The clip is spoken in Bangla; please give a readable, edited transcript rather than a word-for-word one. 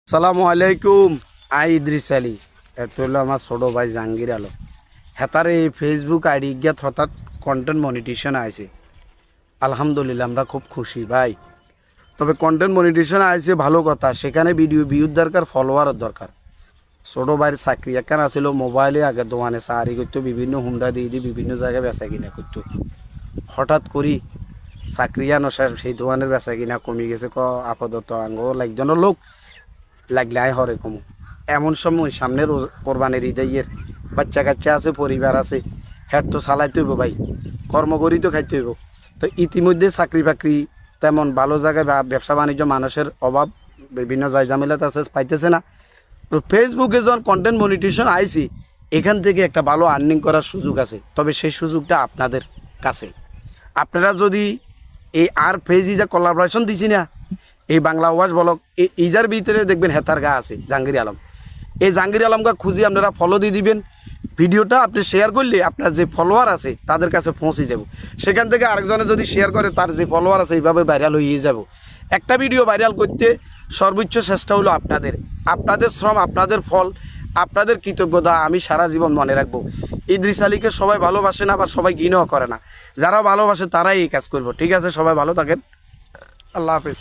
আসসালামু আলাইকুম। ইদ্রিস আলী। এত হলো আমার ছোটো ভাই জাহাঙ্গীর আলম। হেতার এই ফেসবুক আইডি জ্ঞাত হঠাৎ কন্টেন্ট মনিটেশন আছে। আলহামদুলিল্লাহ আমরা খুব খুশি ভাই। তবে কন্টেন্ট মনিটেশন আছে ভালো কথা, সেখানে ভিডিও ভিউর দরকার, ফলোয়ারের দরকার। ছোটো ভাইয়ের চাকরি একখান আছিল, মোবাইলে আগে দোকানে সাহারি করতো, বিভিন্ন হুন্ডা দিয়ে বিভিন্ন জায়গায় বেচা কিনা করতো। হঠাৎ করি চাকরি আনো শেষ, সেই দোকানের বেচা কিনা কমে গেছে। আপাতত আঙ্গ একজনের লোক লাগলে আয় হরে কমু। এমন সময় সামনে কোরবানির ঈদের বাচ্চা কাচ্চা আছে, পরিবার আছে, হ্যাট তো চালাইতে হইব ভাই, কর্ম করি তো খাইতে হইব। তো ইতিমধ্যে চাকরি বাকরি তেমন ভালো জায়গায় বা ব্যবসা বাণিজ্য মানুষের অভাব, বিভিন্ন ঝামেলাতে আছে, পাইতেছে না। তো ফেসবুকে যখন কন্টেন্ট মনিটেশন আইছি, এখান থেকে একটা ভালো আর্নিং করার সুযোগ আছে। তবে সেই সুযোগটা আপনাদের কাছে। আপনারা যদি এই আর ফেজি যে কোলাবোরেশন দিছি না, এই বাংলা ওয়াজ ব্লগ, ইজার ভিতরে দেখবেন হেতার গা আছে জাহাঙ্গীর আলম। এই জাহাঙ্গীর আলমকে খুঁজি আপনারা ফলো দিয়ে দিবেন। ভিডিওটা আপনি শেয়ার করলে আপনার যে ফলোয়ার আছে তাদের কাছে পৌঁছে যাব। সেখান থেকে আরেকজনে যদি শেয়ার করে, তার যে ফলোয়ার আছে এইভাবে ভাইরাল হয়ে যাব। একটা ভিডিও ভাইরাল করতে সর্বোচ্চ চেষ্টা হলো আপনাদের। আপনাদের শ্রম, আপনাদের ফল, আপনাদের কৃতজ্ঞতা আমি সারা জীবন মনে রাখবো। ইদ্রিস আলীকে সবাই ভালোবাসে না, বা সবাই ঘৃণাও করে না। যারা ভালোবাসে তারাই এই কাজ করবো। ঠিক আছে, সবাই ভালো থাকেন। আল্লাহ হাফেজ।